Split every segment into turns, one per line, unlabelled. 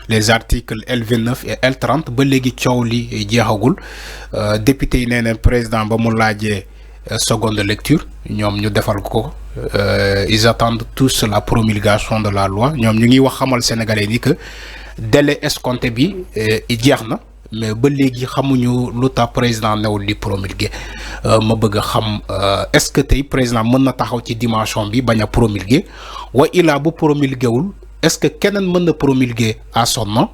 les articles L29 et L30 ba léegi coow li jeexagul député yi nee na président ba mu laajee seconde lecture ñoom ñu defal ko ils attendent tous la promulgation de la loi ñoom ñu ngi wax xamal sénégalais ni que délai escompté bi jeex na mais ba léegi xamuñu lu tax président newul di promulguer ma bëgg a xam est-ce que tey président mën na taxaw ci dimension bi bañ a promulguer wa ilaa bu promulguer wul est-ce que keneen mën na promulguer à son nom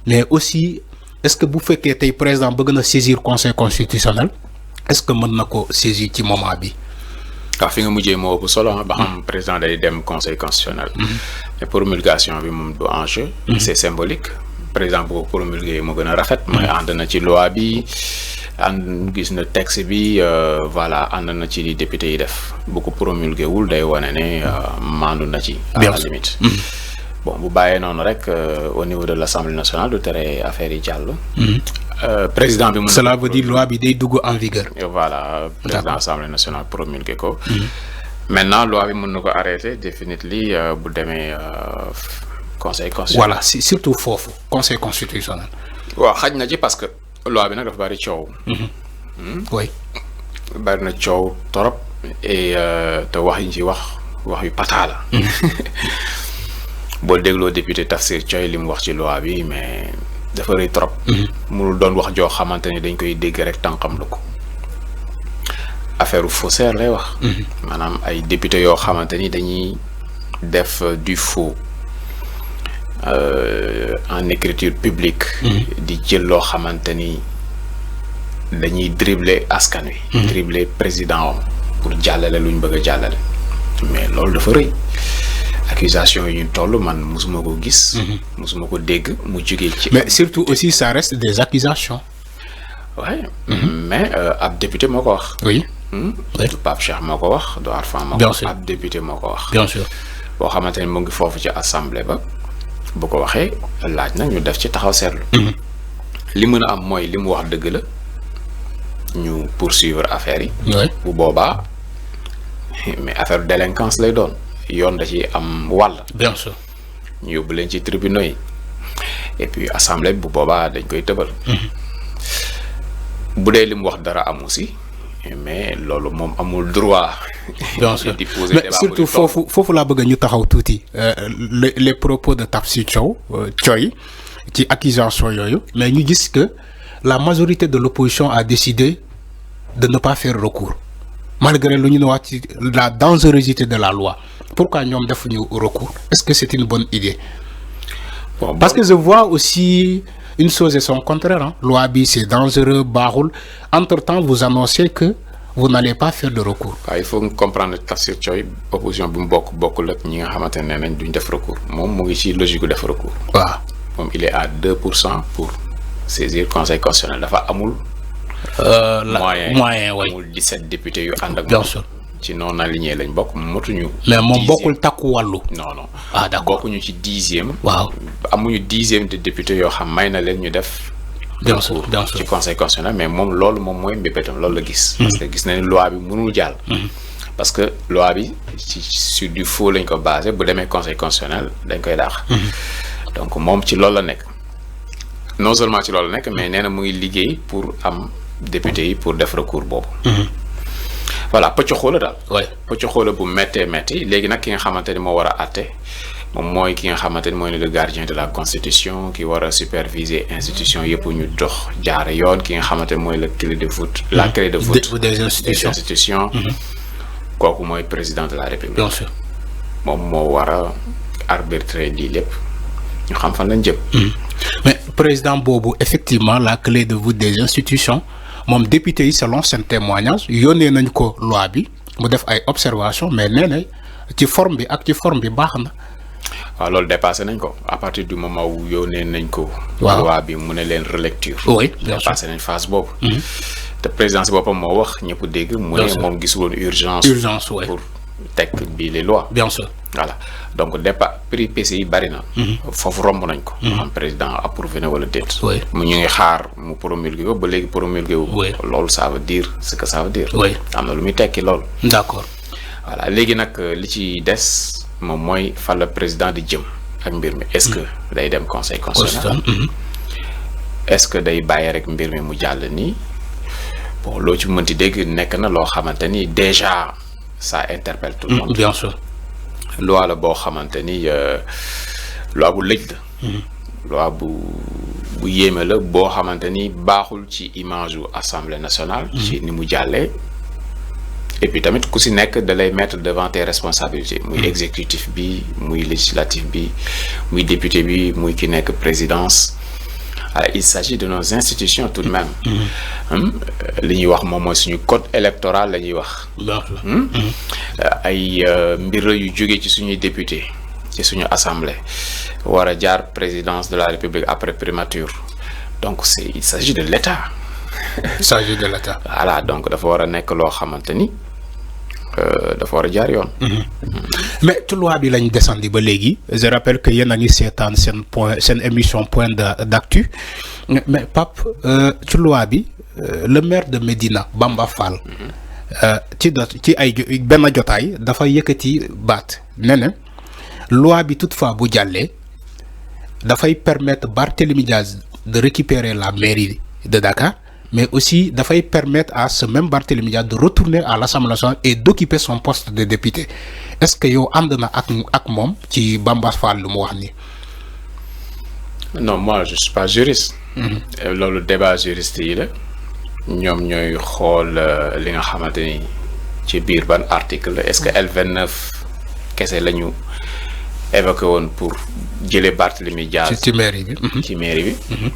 mais aussi est-ce que bu fekkee tey président bëgg na saisir conseil constitutionnel est-ce que mën na ko saisir ci moment bi.
waaw fi nga mujjee moo ëpp solo ba xam président day dem conseil constitutionnel. mais promulgation bi moom du enjeu. c'est symbolique. président bu ko promulguer moo gën a rafet. mooy ànd na ci loi bi ànd gis na texte bi voilà ànd na ci li député yi def bu ko promulguer wul day wane ne maandu na ci. à la limite. bon bu bàyyee noonu rek au niveau de l'Assemblée nationale du tere affaire yi jàll. président bi.
cela veut dire loi bi day dugg en vigueur.
voilà président Assemblée nationale promulguer ko. maintenant loi bi mën na ko arrêter définitivement bu demee. conseil constitutionnel
voilà surtout foofu conseil constitutionnel.
waaw xaj na ci parce que loi bi nag dafa bari coow.
oui.
bari na coow torop et te wax yi ñu ci wax yu pataa la. boo dégloo député Tafsir Thioye li mu wax ci loi bi mais dafa rëy trop. mënul doon wax joo xamante ni dañ koy dégg rek tànqam lu ko. affaire faussaire lay wax. maanaam ay député yoo xamante ni dañuy def du faux. En écriture publique. di jël loo xamante ni dañuy dribbler askan wi. dribbler président am pour jàllale lu ñu bëgg a jàllale. mais loolu dafa rëy accusation yi ñu toll man musuma ko gis. musuma ko dégg mu jógee ci.
mais surtout aussi ça reste des accusations.
ouais. mais ab député moo ko wax.
oui.
du Pape Cheikh moo ko wax du Arfan moo ko wax. ab député moo ko wax.
bien sûr.
boo xamante ni mu ngi foofu ci assemblée ba. bu ko waxee laaj na ñu def ci taxaw seetlu. li mën a am mooy li mu wax dëgg la ñu poursuivre affaire yi. bu boobaa mais affaire délinquance lay doon yoon da ci am wàll.
bien sûr.
ñu yóbbu leen ci tribunaux yi et puis assemblée bu boobaa dañ koy tëbal. bu dee li mu wax dara am aussi mais loolu moom amul droit.
bien sûr mais surtout foofu laa bëgg ñu taxaw tuuti les propos de Tafsir Thioye ci accusation yooyu mais ñu gis que la majorité de l'opposition a décidé de ne pas faire recours malgré lu ñu wax ci la dangerosité de la loi pourquoi ñoom defuñu recours est-ce que c'est une bonne idée. Parce que je vois aussi une chose et son contraire hein. Loi bi c'est dangereux baaxul entre-temps vous annoncez que vous n'allez pas faire de recours.
waaw il faut comprendre Tafsir Thioye opposition bi mu bokkul ak ñi nga xamante ne nañ duñ def recours moom mu ngi ci logique gu def recours.
waaw
moom il est à 2% pour saisir conseil constitutionnel dafa amul.
moyen way
amul 17 députés yu ànd ak.
bien sûr
ci non aligné lañ bokk motuñu.
mais moom bokkul takku wàllu.
non.
ah d'accord
bokkuñu ci 10e.
waaw
amuñu 10e de député yoo xam may na leen ñu def.
bien sûr
ci conseil constitutionnel mais moom loolu moom mooy mbébétam loolu la gis. parce que gis na ni loi bi mënul jàll. parce que loi bi sur du faux lañ ko basé bu demee conseil constitutionnel dañ koy daax. donc moom ci loolu la nekk non seulement ci loolu la nekk mais nee na mu ngi liggéey pour am député yi pour def recours boobu. voilà pëccoxoo la daal.
oui
pëccoxoo la bu méttee métti léegi nag ki nga xamante ni moo war a àtte. moom mooy ki nga xamante ni mooy le gardien de la constitution ki war a superviser institution yëpp ñu dox jaare yoon ki nga xamante ni mooy la clé de voûte. la clé de voûte
des institutions.
kooku mooy président de la république.
bien sûr
moom moo war a arbitrer lii lépp ñu xam fan lañ jëm.
mais président boobu effectivement la clé de voûte des institutions moom député yi selon seen témoignage yónnee nañ ko loi bi mu def ay observations mais nee na ci forme bi ak ci forme bi baax na.
waaw loolu dépassé nañ ko à partir du moment où yónnee nañ ko.
waaw
loi bi mu ne leen relecture.
oui bien sûr
dépassé nañ phase boobu. te président si boppam moo wax ñëpp dégg. mu ne moom gisuloon urgence.
oui
pour teg bii les lois.
bien sûr
voilà donc départ prix PC yi bari na. foofu romb nañ ko. am président approuvé na wala déet.
oui
mu ñu ngi xaar mu promulgué ko ba léegi promulgué wu.
oui
loolu ça veut dire ce que ça veut dire.
oui
am na lu muy tekki loolu.
d'accord
voilà léegi nag li ci des moom mooy fan la président di jëm ak mbir mi est-ce que day dem conseil constitutionnel est-ce que day bàyyi rek mbir mi mu jàll nii bon loo ci mënti dégg nekk na loo xamante ni déjà ça interpelle tout le monde.
Bien sûr.
loi la boo xamante ni loi bu lëj la. loi bu yéeme la boo xamante ni baaxul ci image yu assemblée nationale. ci ni mu jàllee. et puis tamit ku si nekk da lay mettre devant tes responsabilités. muy exécutif bi muy législatif bi muy député bi muy ki nekk présidence. Il s'agit de nos institutions tout de même. li ñuy wax moom mooy suñu code électoral la ñuy wax. ay mbir yu jóge ci suñuy député ci suñu assemblée war a jaar présidence de la République après primature donc il s'agit de l'État.
Il s'agit de l'État.
Voilà donc dafa war a nekk loo xamante ni dafa war a jaar yoon.
mais ci loi bi lañ descendi ba léegi je rappelle que yéen a ngi seetaan seen émission point d'actu mais Pape ci loi bi le maire de Médina Bamba Fall ci ay benn jotaay dafa yëkkati baat ne ne loi bi toutefois bu jàllee dafay permettre Barthélémy Diaz de récupérer la mairie de Dakar. Mais aussi dafay permettre à ce même Barthélémy Diaz de retourner à l'Assemblée nationale et d'occuper son poste de député est-ce que yow ànd na ak moom ci Bamba Fall lu mu wax ni
non moi je suis pas juriste. loolu débat juriste yi la ñoom ñooy xool li nga xamante ni ci biir ban article la est-ce que L29 kese la ñu évoqué woon pour jëlee Barthélémy Diaz
ci mairie bi.
ci mairie bi.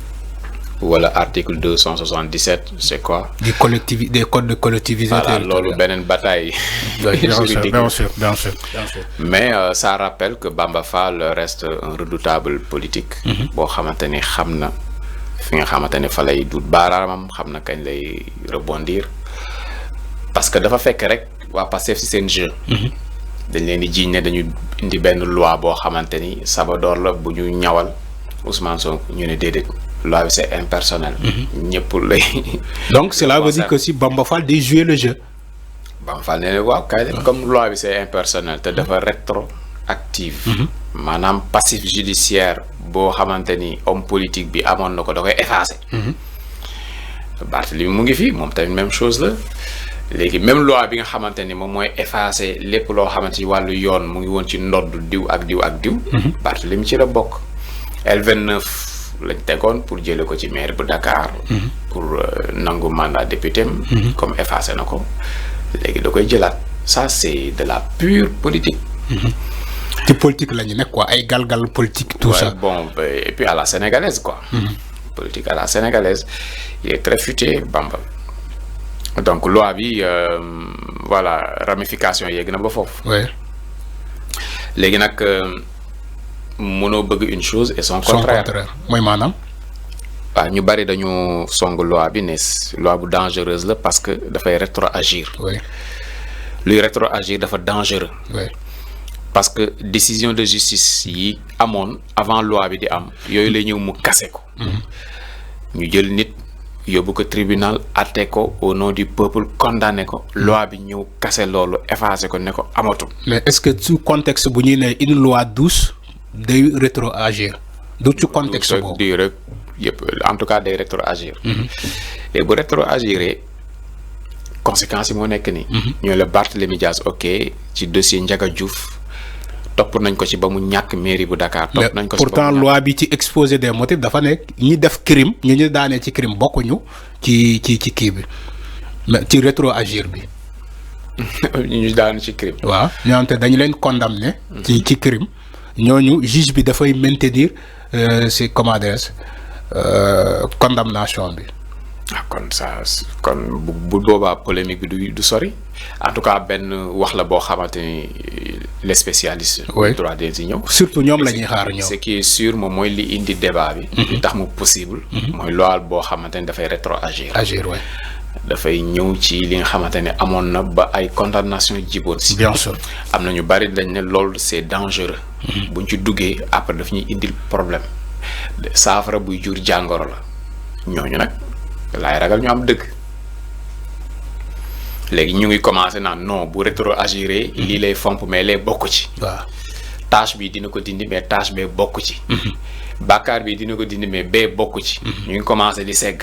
wala article 277 c'est quoi. des
codes de collectivité.
Voilà loolu beneen bataille.
bien sûr.
mais ça rappelle que Bamba Fall reste un redoutable politique. boo xamante ni xam na fi nga xamante ni fa lay dut baaraamam xam na kañ lay rebondir parce que dafa fekk rek waa Pastef ci seen jeu. dañ leen di jiiñ ne dañu indi benn loi boo xamante ni sabadoor la bu ñu ñawal Ousmane Sonko ñu ne déedéet. loi bi c'est impersonnel. ñëpp lay.
donc cela veut dire que si Bamba Fall day jouer le jeu.
Bamba Fall nee na waaw kay comme loi bi c'est impersonnel te dafa rétroactive. maanaam passif judiciaire boo xamante ni homme politique bi amoon na ko da koy effacer. Barthélémy mu ngi fi moom tamit même chose la léegi même loi bi nga xamante ni moom mooy effacer lépp loo xamante ni wàllu yoon mu ngi woon ci ndodd diw ak diw ak diw. Barthélémy ci la bokk. L29. lañ tegoon pour jële ko ci maire bu Dakar. pour nangu mandat député comme effacé na ko léegi da koy jëlaat ça c'est de la pure politique.
ci politique la ñu nekk quoi ay galgal politique tout ça.
bon et puis à la sénégalaise quoi. politique à la sénégalaise il est très futé Bamba donc loi bi voilà ramification yegg na ba foofu. léegi nag. mënoo bëgg une chose et son contraire
mooy maanaam.
waaw ñu bari dañu song loi bi ne loi bu dangereuse la parce que dafay rétroagir. luy rétroagir dafa dangereux. parce que décision de justice yi amoon avant loi bi di am yooyu lay ñëw mu kase ko. ñu jël nit yóbbu ko tribunal atte ko au nom du peuple condamné ko loi bi ñëw kase loolu effacé ko ne ko amatul.
mais est-ce que sous contexte bu ñuy ne une loi douce. day rétroagir du ci contexte boobu
di rek yëpp en tout cas day rétroagir. et bu rétroagiree conséquences yi moo nekk nii. ñoo la Barthélémy Diaz ok ci dossier Ndiaga Diouf topp nañ ko ci ba mu ñàkk mairie bu Dakar. topp nañ ko ci
pourtant loi bi ci exposé des motifs dafa nekk ñi def crime ñu daanee ci crime bokkuñu ci kii bi mais ci rétroagir bi.
ñu daan ci crime.
waaw ñoo te dañu leen condamné. ci crime. ñooñu juge bi dafay maintenir c'est comment dire condamnation bi.
kon ça kon bu boobaa polémique bi du sori en tout cas benn wax la boo xamante ni les spécialistes.
oui
droit des yi ñëw.
surtout ñoom la ñuy xaar ñoom.
ce qui est sûr moom mooy li indi débat bi. li tax mu possible. mooy loi boo xamante ni dafay rétroagir. dafay ñëw ci li nga xamante ne amoon na ba ay condamnation jiboon si.
bien sûr
am na ñu bari dañ ne loolu c'est dangereux. buñ ci duggee après daf ñuy indil problème saafara buy jur jàngoro la ñooñu nag laay ragal ñu am dëgg léegi ñu ngi commencé naan non bu rétroagiré lii lay fomp mais lay bokk ci.
waaw
tâche bi dina ko dindi mais tâche bee bokk ci. bàkkaar bi dina ko dindi mais bee bokk ci. ñu ngi commencé di segg.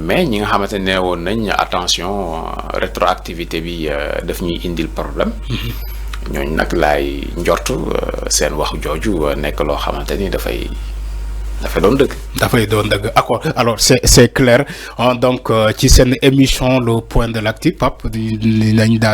mais ñi nga xamante ne woon nañ attention rétroactivité bi daf ñuy indil problème. ñooñu nag laay njortu seen wax jooju nekk loo xamante ni dafay doon dëgg.
dafay doon dëgg accord alors c'est clair donc ci seen émission le point de l'actu Pape dinañ daal